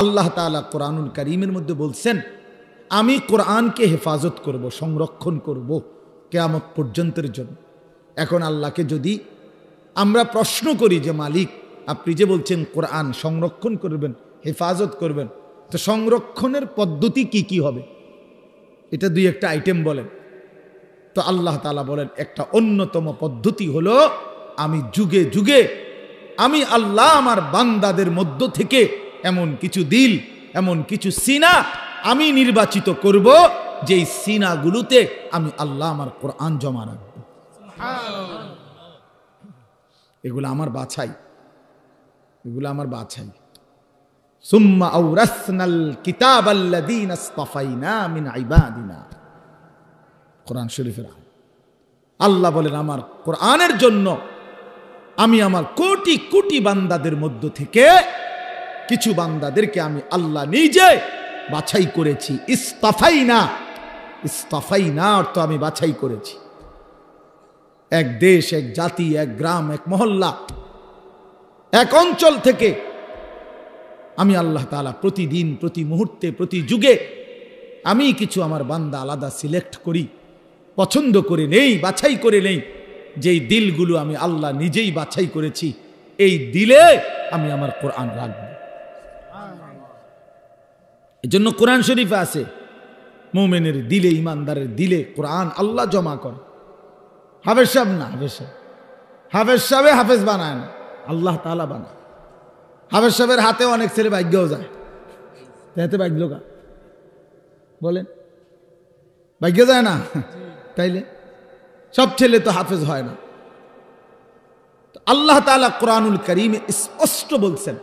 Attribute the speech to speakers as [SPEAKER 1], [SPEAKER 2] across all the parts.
[SPEAKER 1] আল্লাহ তাআলা কোরআনুল কারীমের মধ্যে বলছেন, আমি কোরআনকে হেফাজত করব, সংরক্ষণ করব কিয়ামত পর্যন্তের জন্য। এখন আল্লাহকে যদি আমরা প্রশ্ন করি যে মালিক, আপনি যে বলছেন কোরআন সংরক্ষণ করবেন, হেফাজত করবেন, তো সংরক্ষণের পদ্ধতি কি কি হবে? এটা দুই একটা আইটেম বলেন। তো আল্লাহ তাআলা বলেন, একটা অন্যতম পদ্ধতি হলো, আমি যুগে যুগে আমি আল্লাহ আমার বান্দাদের মধ্য থেকে এমন কিছু দিল, এমন কিছু সিনা আমি নির্বাচিত করব, যেই সিনাগুলোতে আমি আল্লাহ আমার কোরআন জমা রাখব। এগুলো আমার বাছাই, এগুলো আমার বাছাই। সুম্মা আওরাসনাল কিতাবাল্লাযীনা ইসতাফাইনা মিন ইবাদিনা। কোরআন শরীফের আল্লাহ বলেন, আমার কোরআনের জন্য আমি আমার কোটি কোটি বান্দাদের মধ্য থেকে কিছু বান্দাদেরকে আমি আল্লাহ নিজে বাছাই করেছি। ইসতাফাইনা, ইসতাফাইনা অর্থ আমি বাছাই করেছি। এক দেশ, এক জাতি, এক গ্রাম, এক মহল্লা, এক অঞ্চল থেকে আমি আল্লাহ তাআলা প্রতিদিন, প্রতি মুহূর্তে, প্রতি যুগে আমি কিছু আমার বান্দা আলাদা সিলেক্ট করি, পছন্দ করে নেই, বাছাই করে নেই। যেই দিলগুলো আমি আল্লাহ নিজেই বাছাই করেছি, এই দিলে আমি আমার কোরআন রাখব। এজন্য কোরআন শরীফে আছে, মুমিনের দিলে, ইমানদারের দিলে কোরআন আল্লাহ জমা করে। হাফেজ সাহেব না, হাফেজ সাহেব হাফেজ বানায় না, আল্লাহ তাআলা বানায়। হাফেজ সাহেবের হাতে অনেক ছেলে ভাগ্যও যায়, হাতে ভাগ্য কা বলেন, ভাগ্য যায় না, তাইলে সব ছেলে তো হাফেজ হয় না। আল্লাহ তাআলা কোরআনুল কারীমে স্পষ্ট বলছেন,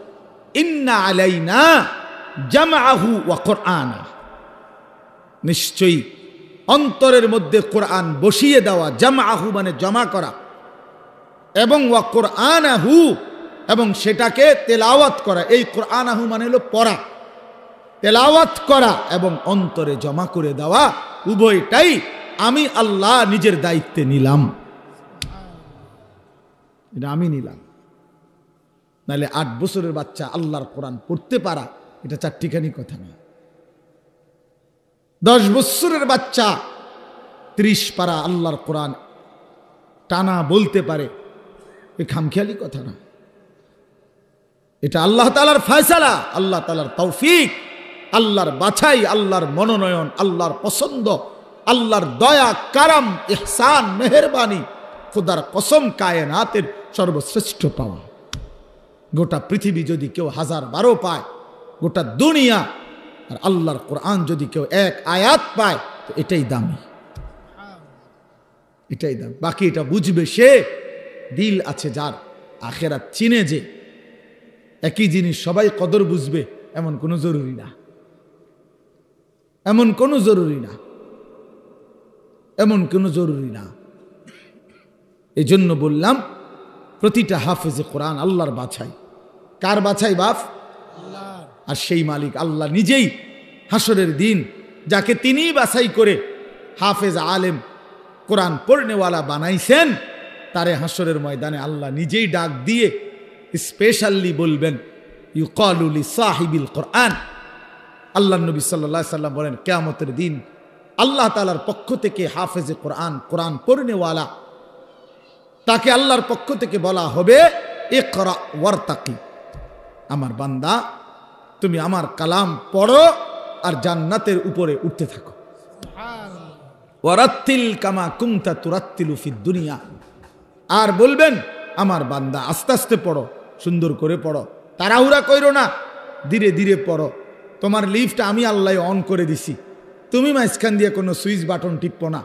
[SPEAKER 1] ইন্না আলাইনা জামআহু ওয়া কুরআনা, নিশ্চয়ই অন্তরের মধ্যে কোরআন বসিয়ে দেওয়া, জামআহু মানে জমা করা, এবং ওয়া কুরআনাহু এবং সেটাকে তেলাওয়াত করা। এই কুরআনাহু মানে হলো পড়া, তেলাওয়াত করা এবং অন্তরে জমা করে দেওয়া, উভয়টাই আমি আল্লাহ নিজের দায়িত্বে নিলাম। এটা আমি নিলাম। নাহলে 8 বছরের বাচ্চা আল্লাহর কোরআন পড়তে পারা, এটা চারটিখানি কথা না। 10 বছরের বাচ্চা 30 পারা আল্লাহর কোরআন টানা বলতে পারে, এ খামখেয়ালি কথা না। এটা আল্লাহ তাআলার ফয়সালা, আল্লাহ তাআলার তৌফিক, আল্লাহর বাছাই, আল্লাহর মনোনয়ন, আল্লাহর পছন্দ, আল্লাহর দয়া, কারাম, ইহসান, মেহেরবানি, খোদার কসম, কায়নাতের সর্বশ্রেষ্ঠ পাওয়া। গোটা পৃথিবী যদি কেউ 1000-12 পায়, গোটা দুনিয়া, আর আল্লাহর কোরআন যদি কেউ 1 আয়াত পায়, তো এটাই দামি, এটাই দাম। বাকি এটা বুঝবে সে, দিল আছে যার, আখেরাত চিনে যে। একই জিনিস সবাই কদর বুঝবে এমন কোনো জরুরি না, এমন কোনো জরুরি না, এমন কোনো জরুরি না। এই জন্য বললাম, প্রতিটা হাফেজে কোরআন আল্লাহর বাছাই। কার বাছাই? বাপ আল্লাহর। আর সেই মালিক আল্লাহ নিজেই হাসরের দিন যাকে তিনিই বাছাই করে হাফেজ, আলেম, কোরআন পড়নেওয়ালা বানাইছেন, তারে হাসরের ময়দানে আল্লাহ নিজেই ডাক দিয়ে স্পেশালি বলবেন, ইউকালু লিসাহিবিল কোরআন। আল্লাহ নবী সাল্লাল্লাহু আলাইহি সাল্লাম বলেন, কিয়ামতের দিন আল্লাহ তাআলার পক্ষ থেকে হাফেজে কোরআন, কোরআন পড়নেওয়ালা, তাকে আল্লাহর পক্ষ থেকে বলা হবে, ইকরা ওয়ারতাকি, আমার বান্দা তুমি আমার কালাম পড়ো আর জান্নাতের উপরে উঠতে থাকো। ওয়ারাত্তিল কামা কুনতা তুরাত্তিলু ফিদ দুনিয়া, আর বলবেন, আমার বান্দা আস্তে আস্তে পড়ো, সুন্দর করে পড়ো, তাড়াহুড়া কইরো না, ধীরে ধীরে পড়ো। তোমার লিফট আমি আল্লাহ অন করে দিছি, তুমি মাঝখান দিয়ে কোনো সুইচ বাটন টিপো না,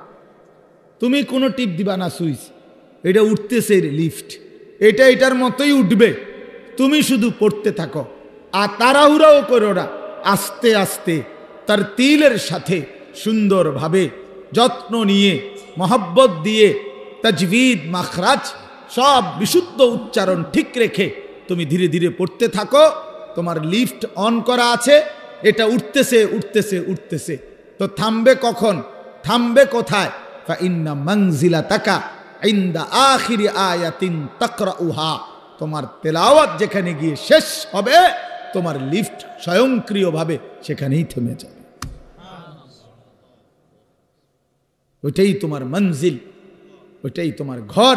[SPEAKER 1] তুমি কোনো টিপ দিবা না সুইচ, এটা উঠতেছে লিফট, এটা এটার মতোই উঠবে, তুমি শুধু পড়তে থাকো, আর তাড়াহুড়াও করো না, আস্তে আস্তে তার তিলের সাথে সুন্দরভাবে যত্ন নিয়ে, মহব্বত দিয়ে, তাজবিদ, মাখরাজ সব বিশুদ্ধ উচ্চারণ ঠিক রেখে তুমি ধীরে ধীরে পড়তে থাকো। তোমার লিফট অন করা আছে, এটা উঠতেছে উঠতেছে উঠতেছে, তো থামবে কখন, থামবে কোথায়? ফা ইন্না মানজিলাতাকা ইনদা আখিরি আয়াতিন তাকরাউহা, তোমার তেলাওয়াত যেখানে গিয়ে শেষ হবে, তোমার লিফট স্বয়ংক্রিয়ভাবে সেখানেই থেমে যাবে। ওইটাই তোমার মঞ্জিল, ওইটাই তোমার ঘর,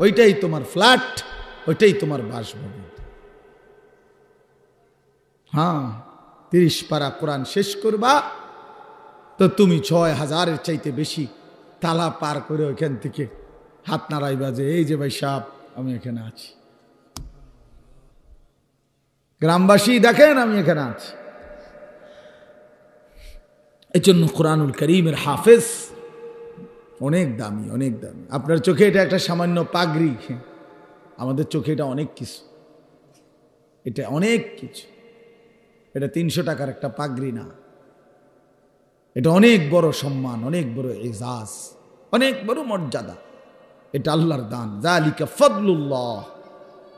[SPEAKER 1] ওইটাই তোমার ফ্ল্যাট, ওইটাই তোমার বাসভবন। হ্যাঁ, 30 পারা কোরআন শেষ করবা তো তুমি 6000-এর চাইতে বেশি তালা পার করে ওইখান থেকে হাত নাড়াইবা যে এই যে ভাই সাহেব আমি এখানে আছি, গ্রামবাসী দেখেন আমি এখানে আছি। এই জন্য কোরআনুল কারীমের হাফেজ অনেক দামি, অনেক দামি। আপনার চোখে এটা একটা সামান্য পাগড়ি, আমাদের চোখে এটা অনেক কিছু, এটা অনেক কিছু। এটা 300 টাকার একটা পাগড়ি না, এটা অনেক বড় সম্মান, অনেক বড় এজাজ, অনেক বড় মর্যাদা। এটা আল্লাহর দান। যালিকা ফাদলুল্লাহ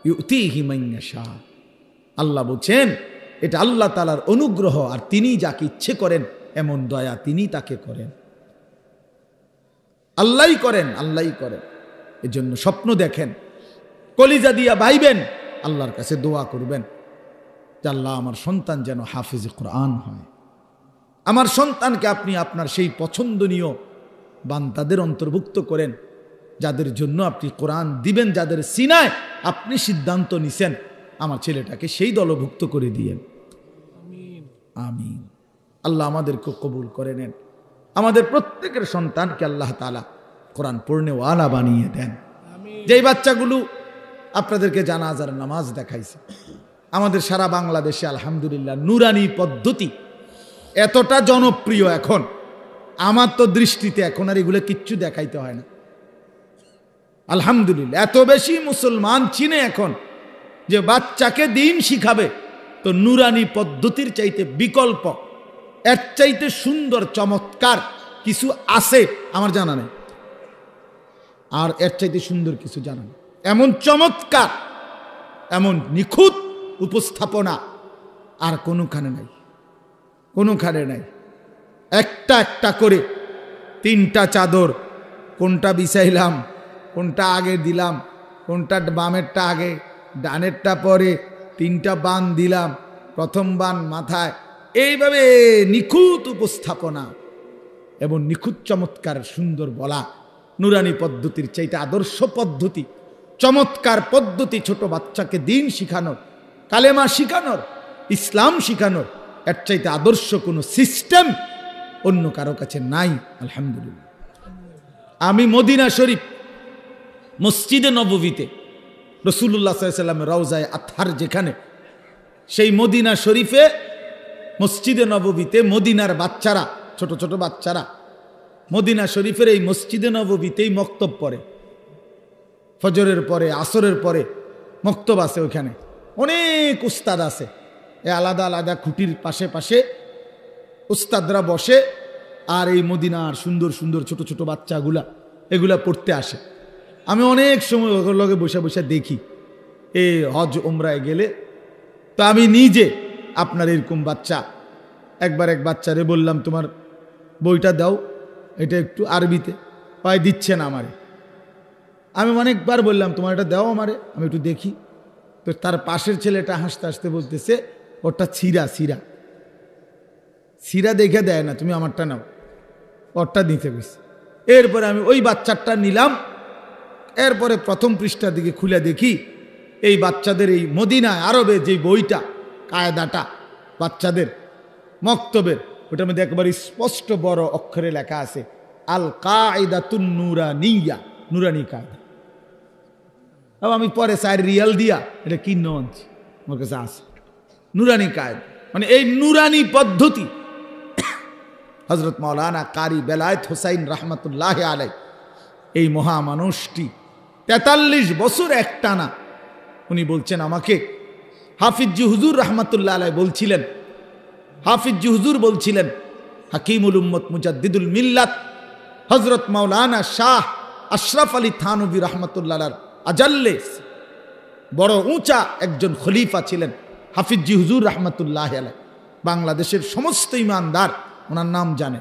[SPEAKER 1] ইউতিহি মান ইয়াশা। আল্লাহ বলছেন এটা আল্লাহ তাআলার অনুগ্রহ, আর তিনি যাকে ইচ্ছে করেন এমন দয়া তিনি তাকে করেন। আল্লাহই করেন, আল্লাহই করেন। এজন্য স্বপ্ন দেখেন, কলিজা দিয়া ভাইবেন, আল্লাহর কাছে দোয়া করবেন যে আল্লাহ আমার সন্তান যেন হাফিজ কোরআন হয়, আমার সন্তানকে আপনি আপনার সেই পছন্দনীয় বান্দাদের অন্তর্ভুক্ত করেন যাদের জন্য আপনি কোরআন দিবেন, যাদের সিনায় আপনি সিদ্ধান্ত নিছেন আমার ছেলেটাকে সেই দলভুক্ত করে দিয়েন। আমিন। আল্লাহ আমাদেরকে কবুল করে নেন, আমাদের প্রত্যেকের সন্তানকে আল্লাহ তাআলা কোরআন পড়নেওয়ালা বানিয়ে দেন। যেই বাচ্চাগুলো আপনাদেরকে জানাজার নামাজ দেখাইছে, আমাদের সারা বাংলাদেশে আলহামদুলিল্লাহ নুরানি পদ্ধতি এতটা জনপ্রিয় এখন, আমার তো দৃষ্টিতে এখন আর এগুলো কিচ্ছু দেখাইতে হয় না। আলহামদুলিল্লাহ এত বেশি মুসলমান চিনে এখন যে বাচ্চাকে দিন শিখাবে তো নুরানি পদ্ধতির চাইতে বিকল্প, এর চাইতে সুন্দর চমৎকার কিছু আছে আমার জানা নেই, আর এর চাইতে সুন্দর কিছু জানা নেই। এমন চমৎকার, এমন নিখুঁত উপস্থাপনা আর কোনোখানে নাই, কোনোখানে নাই। একটা একটা করে 3টা চাদর, কোনটা বিছাইলাম, কোনটা আগে দিলাম, কোনটা বামেরটা আগে ডানেরটা পরে, 3টা বান দিলাম, প্রথম বান মাথায়, এইভাবে নিখুঁত উপস্থাপনা এবং নিখুঁত চমৎকার সুন্দর বলা। নুরানি পদ্ধতির চাইতে আদর্শ পদ্ধতি, চমৎকার পদ্ধতি ছোট বাচ্চাকে দিন শিখানোর, কালেমা শিখানোর, ইসলাম শিখানোর, এর চাইতে আদর্শ কোনো সিস্টেম অন্য কারো কাছে নাই। আলহামদুলিল্লাহ। আমি মদিনা শরীফ মসজিদে নববীতে রাসূলুল্লাহ সাল্লাল্লাহু আলাইহি ওয়াসাল্লামের রওজায়ে আতহার যেখানে, সেই মদিনা শরীফে মসজিদে নববীতে মদিনার বাচ্চারা, ছোট ছোট বাচ্চারা মদিনা শরীফের এই মসজিদে নববীতেই মক্তব পড়ে। ফজরের পরে, আসরের পরে মক্তব আছে, ওইখানে অনেক উস্তাদ আছে, এ আলাদা আলাদা খুঁটির পাশে পাশে উস্তাদরা বসে, আর এই মদিনার সুন্দর সুন্দর ছোট ছোট বাচ্চাগুলা এগুলা পড়তে আসে। আমি অনেক সময় ওগুলোর লগে বসে বসে দেখি, এ হজ উমরায় গেলে। তো আমি নিজে আপনার এরকম বাচ্চা, একবার এক বাচ্চারে বললাম তোমার বইটা দাও, এটা একটু আরবিতে, পায় দিচ্ছে না আমারে। আমি অনেকবার বললাম তোমার এটা দাও আমারে, আমি একটু দেখি। তো তার পাশের ছেলেটা হাসতে হাসতে বলতেছে ওটা ছিঁড়া, ছিঁড়া ছিঁড়া দেখে দেয় না, তুমি আমারটা নাও, ওরটা দিতে গেছি। এরপরে আমি ওই বাচ্চারটা নিলাম। এরপরে প্রথম পৃষ্ঠার দিকে খুলে দেখি এই বাচ্চাদের এই মদিনায় আরবে যে বইটা, কায়দাটা বাচ্চাদের মক্তবের, ওটার মধ্যে একবার স্পষ্ট বড় অক্ষরে লেখা আছে আল কায়দাতুন নুরানিয়া, নুরানি কায়দা। আমি পরে 4 রিয়াল দিয়া এটা কিনে আনছি, আমার কাছে আছে নুরানি কায়দা। মানে এই নুরানি পদ্ধতি হযরত মাওলানা কারি বেলায়েত হোসাইন রহমতুল্লাহ আলাই, এই মহামানুষটি 43 বছর একটানা উনি বলছেন আমাকে, হাফিজি হুজুর রহমতুল্লাহ আলাই বলছিলেন, হাফিজি হুজুর বলছিলেন, হাকিমুল উম্মত মুজাদ্দিদুল মিল্লাত হযরত মাওলানা শাহ আশরাফ আলী থানভী রহমতুল্লাহ আজাল্লে বড় উঁচা একজন খলিফা ছিলেন হাফিজি হুজুর রহমতুল্লাহ আলাই। বাংলাদেশের সমস্ত ইমানদার ওনার নাম জানে,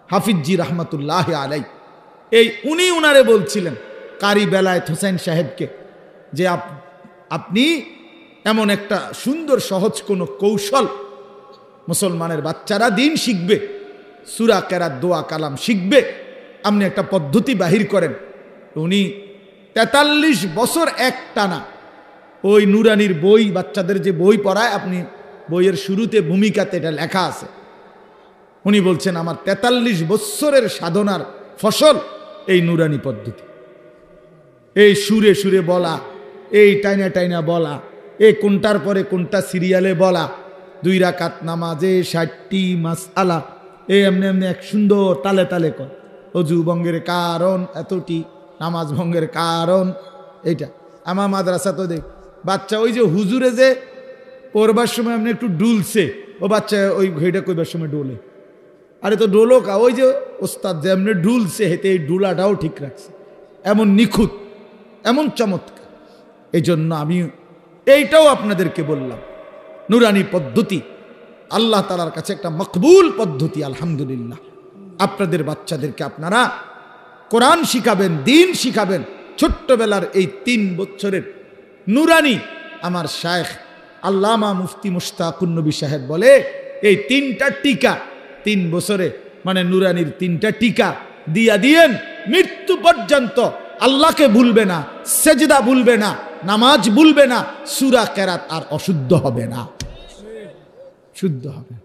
[SPEAKER 1] হাফিজি রহমতুল্লাহ আলাই। এই উনি উনারে বলছিলেন কারি বেলায়েত হোসেন সাহেবকে যে আপনি এমন একটা সুন্দর সহজ কোনো কৌশল মুসলমানের বাচ্চারা দিন শিখবে, সূরা কেরাত দোয়া কালাম শিখবে, আপনি একটা পদ্ধতি বাহির করেন। উনি 43 বছর একটানা ওই নুরানির বই, বাচ্চাদের যে বই পড়ায়, আপনি বইয়ের শুরুতে ভূমিকাতে এটা লেখা আছে, উনি বলছেন আমার 43 বছরের সাধনার ফসল এই নুরানি পদ্ধতি। এই সুরে সুরে বলা, এই টাইনা টাইনা বলা, এই কোনটার পরে কোনটা সিরিয়ালে বলা, 2 রাকাত নামাজে 60টি মাসআলা, এই এমনি এমনি এক সুন্দর তালে তালে কর, অজু ভঙ্গের কারণ এতটি, নামাজ ভঙ্গের কারণ এইটা। আমার মাদ্রাসা তো দেখ বাচ্চা ওই যে হুজুরে যে পড়বার সময় এমনি একটু ডুলছে, ও বাচ্চা ওই ঘড়িটা কইবার সময় ডোলে। আরে তো ডোলো কা, ওই যে ওস্তাদ যে এমনি ডুলছে, হেতে এই ডুলাটাও ঠিক রাখছে, এমন নিখুঁত, এমন চমৎকার। এই জন্য আমি এইটাও আপনাদেরকে বললাম, নুরানি পদ্ধতি আল্লাহ তাআলার কাছে একটা মকবুল পদ্ধতি। আলহামদুলিল্লাহ, আপনাদের বাচ্চাদেরকে আপনারা কোরআন শিখাবেন, দিন শিখাবেন। ছোট্টবেলার এই 3 বছরের নুরানি, আমার শায়েখ আল্লামা মুফতি মুশতাকুন নবী সাহেব বলে, এই 3টা টিকা 3 বছরে, মানে নুরানির 3টা টিকা দিয়া দিয়েন, মৃত্যু পর্যন্ত আল্লাহকে ভুলবে না, সেজদা ভুলবে না, নামাজ ভুলবে না, সূরা কেরাত আর অশুদ্ধ হবে না, শুদ্ধ হবে।